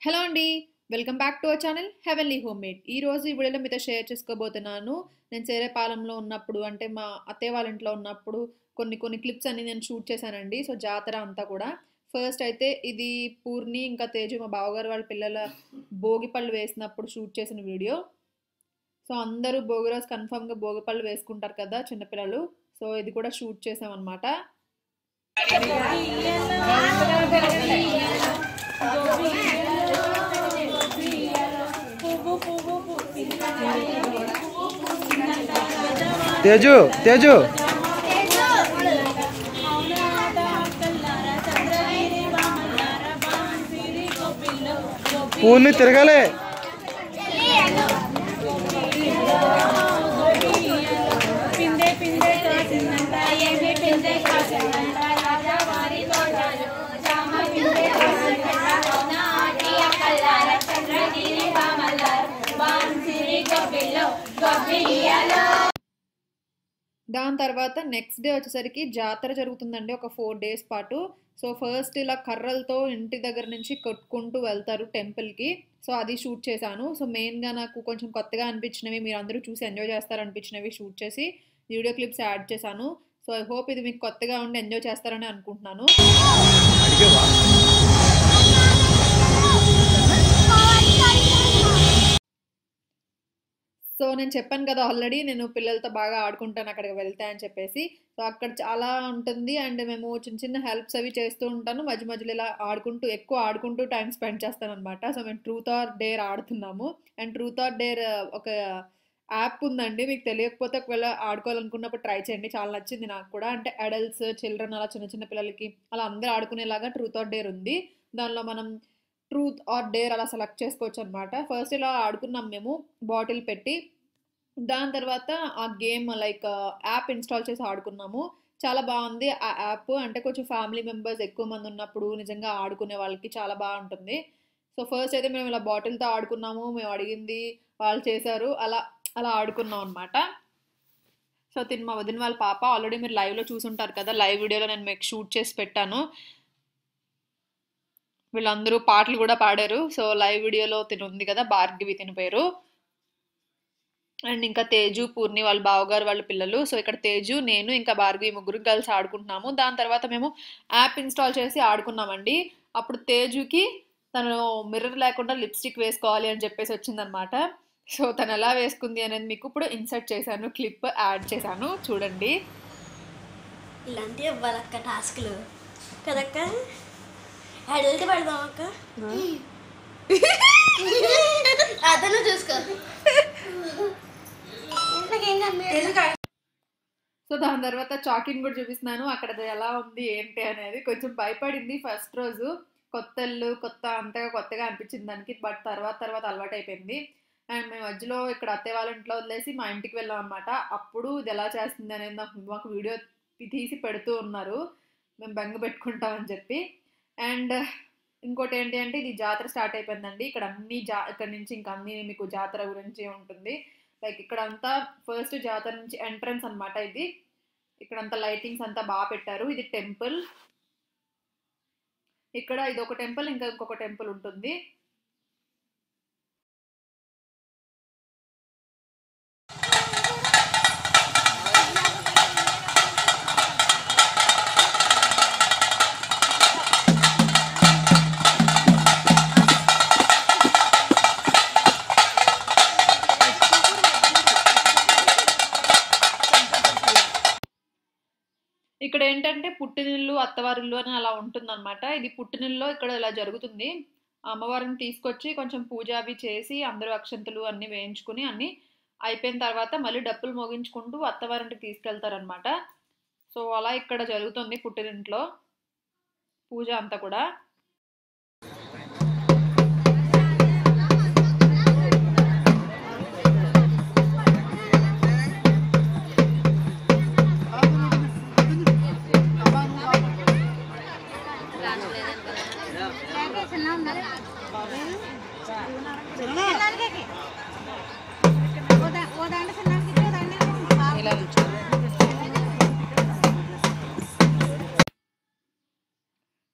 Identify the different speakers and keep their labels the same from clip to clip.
Speaker 1: Hello అండి. Welcome back to our channel heavenly homemade. ఈరోజు ఈ వీడియోలో మీతో షేర్ చేసుకోబోతున్నాను. నేను సేరేపాలెంలో ఉన్నప్పుడు అంటే మా అత్తయ్య వాళ్ళ ఇంట్లో ఉన్నప్పుడు కొన్ని క్లిప్స్ అన్ని నేను షూట్ చేశానండి. సో జాతర అంతా కూడా. ఫస్ట్ అయితే ఇది పూర్ణి ఇంకా తేజు మా బావగారు వాళ్ళ పిల్లల భోగిపళ్ళు వేసినప్పుడు షూట్ చేసిన వీడియో. సో అందరూ భోగి రోజు కన్ఫర్మ్గా భోగిపళ్ళు వేసుకుంటారు కదా చిన్నపిల్లలు. సో ఇది కూడా షూట్ చేసామన్నమాట.
Speaker 2: తేజు తేజు పూర్ణి తిరగాలి.
Speaker 1: దాని తర్వాత నెక్స్ట్ డే వచ్చేసరికి జాతర జరుగుతుందండి ఒక 4 days పాటు. సో ఫస్ట్ ఇలా కర్రలతో ఇంటి దగ్గర నుంచి కొట్టుకుంటూ వెళ్తారు టెంపుల్కి. సో అది షూట్ చేశాను. సో మెయిన్గా నాకు కొంచెం కొత్తగా అనిపించినవి మీరు అందరూ చూసి ఎంజాయ్ చేస్తారనిపించినవి షూట్ చేసి వీడియో క్లిప్స్ యాడ్ చేశాను. సో ఐ హోప్ ఇది మీకు కొత్తగా ఉండి ఎంజాయ్ చేస్తారని అనుకుంటున్నాను. సో నేను చెప్పాను కదా ఆల్రెడీ నేను పిల్లలతో బాగా ఆడుకుంటాను అక్కడికి వెళ్తే అని చెప్పేసి. సో అక్కడ చాలా ఉంటుంది అండ్ మేము చిన్న చిన్న హెల్ప్స్ అవి చేస్తూ ఉంటాను. మధ్య మధ్యలో ఇలా ఎక్కువ ఆడుకుంటూ టైం స్పెండ్ చేస్తాను అనమాట. సో మేము ట్రూత్ ఆర్ డేర్ ఆడుతున్నాము. అండ్ ట్రూత్ ఆర్ డేర్ ఒక యాప్ ఉందండి. మీకు తెలియకపోతే ఒకవేళ ఆడుకోవాలనుకున్నప్పుడు ట్రై చేయండి. చాలా నచ్చింది నాకు కూడా. అంటే అడల్ట్స్ చిల్డ్రన్ అలా చిన్న చిన్న పిల్లలకి అలా అందరూ ఆడుకునేలాగా ట్రూత్ ఆర్ డేర్ ఉంది. దానిలో మనం ట్రూత్ ఆర్ డేర్ అలా సెలెక్ట్ చేసుకోవచ్చు అనమాట. ఫస్ట్ ఇలా ఆడుకున్నాం మేము బాటిల్ పెట్టి. దాని తర్వాత ఆ గేమ్ లైక్ యాప్ ఇన్స్టాల్ చేసి ఆడుకున్నాము. చాలా బాగుంది ఆ యాప్. అంటే కొంచెం ఫ్యామిలీ మెంబర్స్ ఎక్కువ మంది ఉన్నప్పుడు నిజంగా ఆడుకునే వాళ్ళకి చాలా బాగుంటుంది. సో ఫస్ట్ అయితే మేము ఇలా బాటిల్తో ఆడుకున్నాము. మేము అడిగింది వాళ్ళు చేశారు. అలా అలా ఆడుకున్నాం అనమాట. సో మా వదిన వాళ్ళ పాప ఆల్రెడీ మీరు లైవ్లో చూసుంటారు కదా. లైవ్ వీడియోలో నేను మీకు షూట్ చేసి పెట్టాను. వీళ్ళందరూ పాటలు కూడా పాడారు. సో లైవ్ వీడియోలో తిని ఉంది కదా భార్గవి తిని పేరు. అండ్ ఇంకా తేజు పూర్ణి వాళ్ళ బావగారు వాళ్ళ పిల్లలు. సో ఇక్కడ తేజు నేను ఇంకా భార్గవి ముగ్గురు కలిసి ఆడుకుంటున్నాము. దాని తర్వాత మేము యాప్ ఇన్స్టాల్ చేసి ఆడుకున్నామండి. అప్పుడు తేజుకి తను మిర్రర్ లేకుండా లిప్స్టిక్ వేసుకోవాలి అని చెప్పేసి వచ్చిందనమాట. సో తను ఎలా వేసుకుంది అనేది మీకు ఇప్పుడు ఇన్సర్ట్ చేశాను, క్లిప్ యాడ్ చేశాను చూడండి.
Speaker 3: ఇలాంటివి ఇవ్వాలక్క టాస్క్లు కదక్క. అడల్ట్ పడదాం అక్క. అతను చూసుకో.
Speaker 1: సో దాని తర్వాత చాకింగ్ కూడా చూపిస్తున్నాను. అక్కడ ఎలా ఉంది ఏంటి అనేది. కొంచెం భయపడింది ఫస్ట్ రోజు. కొత్త ఇల్లు అంతగా కొత్తగా అనిపించింది దానికి. బట్ తర్వాత అలవాటు అయిపోయింది. అండ్ మేము మధ్యలో ఇక్కడ అత్తయ్య వాళ్ళ ఇంట్లో వదిలేసి మా ఇంటికి వెళ్ళాం అనమాట. అప్పుడు ఇది ఎలా చేస్తుంది అనేది మాకు వీడియో తీసి పెడుతూ ఉన్నారు. మేము బెంగ పెట్టుకుంటామని చెప్పి. అండ్ ఇంకోటి ఏంటి అంటే ఇది జాతర స్టార్ట్ అయిపోయిందండి. ఇక్కడ ఇక్కడ నుంచి ఇంకా అన్ని మీకు జాతర గురించి ఉంటుంది. లైక్ ఇక్కడంతా ఫస్ట్ జాతర నుంచి ఎంట్రన్స్ అనమాట ఇది. ఇక్కడంతా లైటింగ్స్ అంతా బాగా పెట్టారు. ఇది టెంపుల్. ఇక్కడ ఇది ఒక టెంపుల్ ఇంకా ఇంకొక టెంపుల్ ఉంటుంది. ఇక్కడ ఏంటంటే పుట్టినిల్లు అత్తవారిల్లు అని అలా ఉంటుందన్నమాట. ఇది పుట్టినిల్లో ఇక్కడ ఇలా జరుగుతుంది. అమ్మవారిని తీసుకొచ్చి కొంచెం పూజ అవి చేసి అందరూ అక్షంతలు అన్నీ వేయించుకుని అన్నీ అయిపోయిన తర్వాత మళ్ళీ డప్పులు మోగించుకుంటూ అత్తవారింటికి తీసుకెళ్తారనమాట. సో అలా ఇక్కడ జరుగుతుంది పుట్టినింట్లో పూజ అంతా కూడా.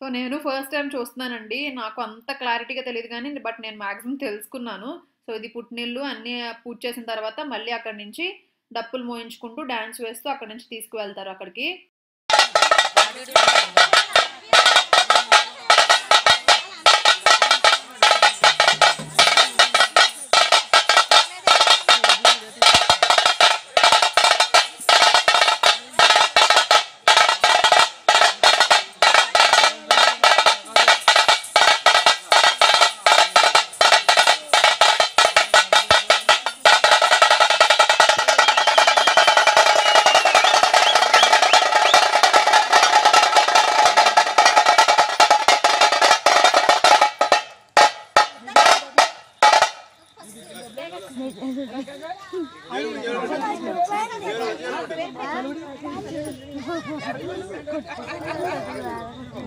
Speaker 1: సో నేను ఫస్ట్ టైం చూస్తున్నానండి. నాకు అంత క్లారిటీగా తెలీదు గానీ బట్ నేను మాక్సిమం తెలుసుకున్నాను. సో ఇది పుట్టినిల్లు అన్నీ పూజ చేసిన తర్వాత మళ్ళీ అక్కడి నుంచి డప్పులు మోయించుకుంటూ డాన్స్ వేస్తూ అక్కడి నుంచి తీసుకువెళ్తారు అక్కడికి.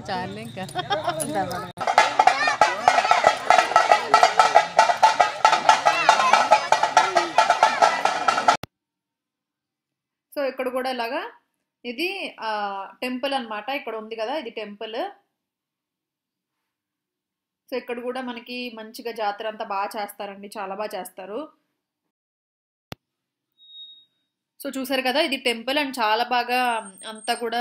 Speaker 2: చాలే ఇంకా
Speaker 1: సో ఇక్కడ కూడా ఇలాగా ఇది టెంపుల్ అన్నమాట. ఇక్కడ ఉంది కదా ఇది టెంపుల్. సో ఇక్కడ కూడా మనకి మంచిగా జాతర అంతా బాగా చేస్తారండి, చాలా బాగా చేస్తారు. సో చూసారు కదా ఇది టెంపుల్ అండ్ చాలా బాగా అంతా కూడా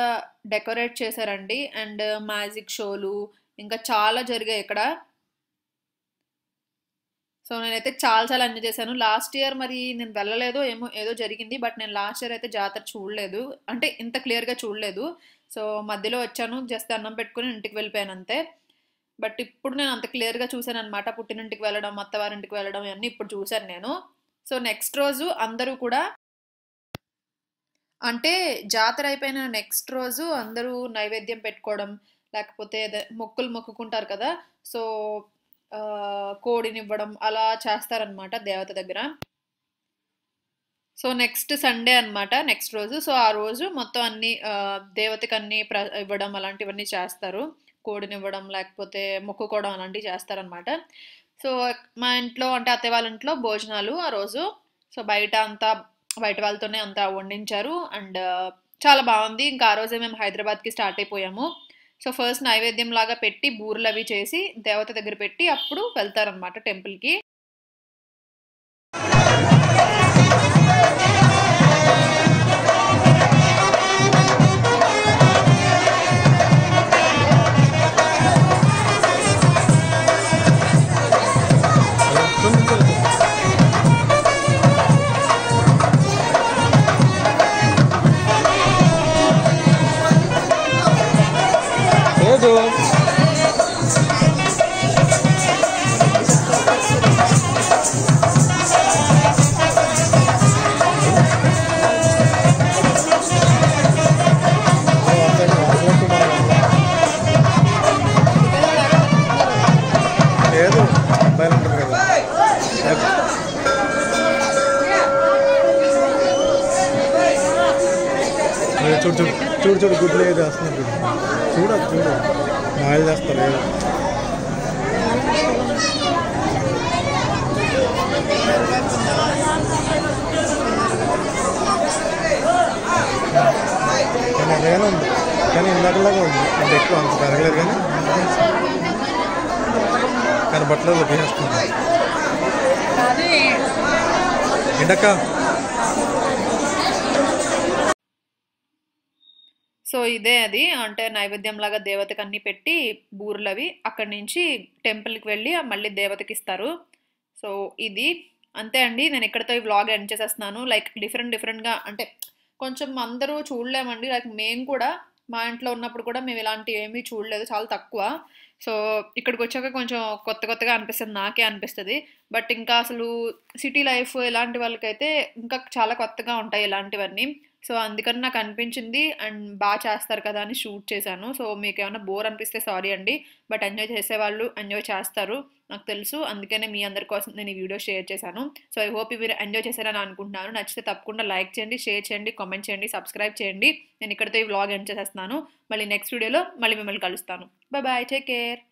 Speaker 1: డెకరేట్ చేశారండి. అండ్ మ్యాజిక్ షోలు ఇంకా చాలా జరిగాయి ఇక్కడ. సో నేనైతే చాలా ఎంజాయ్ చేశాను. లాస్ట్ ఇయర్ మరి నేను వెళ్ళలేదు, ఏదో జరిగింది. బట్ నేను లాస్ట్ ఇయర్ అయితే జాతర చూడలేదు, అంటే ఇంత క్లియర్గా చూడలేదు. సో మధ్యలో వచ్చాను, జస్ట్ అన్నం పెట్టుకుని ఇంటికి వెళ్ళిపోయాను అంతే. బట్ ఇప్పుడు నేను అంత క్లియర్గా చూశాను అనమాట. పుట్టినింటికి వెళ్ళడం, అత్తవారింటికి వెళ్ళడం ఇవన్నీ ఇప్పుడు చూశాను నేను. సో నెక్స్ట్ రోజు అందరూ కూడా అంటే జాతర అయిపోయిన నెక్స్ట్ రోజు అందరూ నైవేద్యం పెట్టుకోవడం, లేకపోతే మొక్కులు మొక్కుకుంటారు కదా, సో కోడినివ్వడం అలా చేస్తారనమాట దేవత దగ్గర. సో నెక్స్ట్ సండే అనమాట నెక్స్ట్ రోజు. సో ఆ రోజు మొత్తం అన్ని దేవతకి అన్ని ఇవ్వడం అలాంటివన్నీ చేస్తారు. కోడినివ్వడం లేకపోతే మొక్కుకోవడం అలాంటివి చేస్తారనమాట. సో మా ఇంట్లో అంటే అత్తయ్య వాళ్ళ ఇంట్లో భోజనాలు ఆ రోజు. సో బయట వాళ్ళతోనే అంతా వండించారు అండ్ చాలా బాగుంది. ఇంకా ఆ రోజే మేము హైదరాబాద్కి స్టార్ట్ అయిపోయాము. సో ఫస్ట్ నైవేద్యం లాగా పెట్టి బూరెలు అవి చేసి దేవత దగ్గర పెట్టి అప్పుడు వెళ్తారనమాట టెంపుల్కి.
Speaker 4: చూడు గుడ్లు ఏది వేస్తున్నారు, చూడు మాయలు చేస్తారు ఏదో. కానీ అదేగానే ఉంది, కానీ ఇందాకలాగా ఉంది. అంటే ఎక్కువ అంత పెరగలేదు కానీ బట్టలు వేస్తుంది ఏంటక్క.
Speaker 1: సో ఇదే అది అంటే నైవేద్యం లాగా దేవతకి అన్ని పెట్టి బూరెలు అవి అక్కడి నుంచి టెంపుల్కి వెళ్ళి మళ్ళీ దేవతకి ఇస్తారు. సో ఇది అంతే అండి. నేను ఇక్కడితో ఈ వ్లాగ్ ఎండ్ చేసేస్తున్నాను. లైక్ డిఫరెంట్గా అంటే కొంచెం అందరూ చూడలేమండి. లైక్ మేము కూడా మా ఇంట్లో ఉన్నప్పుడు కూడా మేము ఇలాంటివి ఏమీ చూడలేదు, చాలా తక్కువ. సో ఇక్కడికి వచ్చాక కొంచెం కొత్తగా అనిపిస్తుంది, నాకే అనిపిస్తుంది. బట్ ఇంకా అసలు సిటీ లైఫ్ ఇలాంటి వాళ్ళకైతే ఇంకా చాలా కొత్తగా ఉంటాయి ఇలాంటివన్నీ. సో అందుకని నాకు అనిపించింది అండ్ బాగా చేస్తారు కదా అని షూట్ చేశాను. సో మీకు ఏమైనా బోర్ అనిపిస్తే సారీ అండి, బట్ ఎంజాయ్ చేసేవాళ్ళు ఎంజాయ్ చేస్తారు నాకు తెలుసు. అందుకనే మీ అందరి కోసం నేను ఈ వీడియో షేర్ చేశాను. సో ఐ హోప్ మీరు ఎంజాయ్ చేశారని అనుకుంటున్నాను. నచ్చితే తప్పకుండా లైక్ చేయండి, షేర్ చేయండి, కామెంట్ చేయండి, సబ్స్క్రైబ్ చేయండి. నేను ఇక్కడితో ఈ వ్లాగ్ ఎండ్ చేసేస్తున్నాను. మళ్ళీ నెక్స్ట్ వీడియోలో మళ్ళీ మిమ్మల్ని కలుస్తాను. Bye, take care.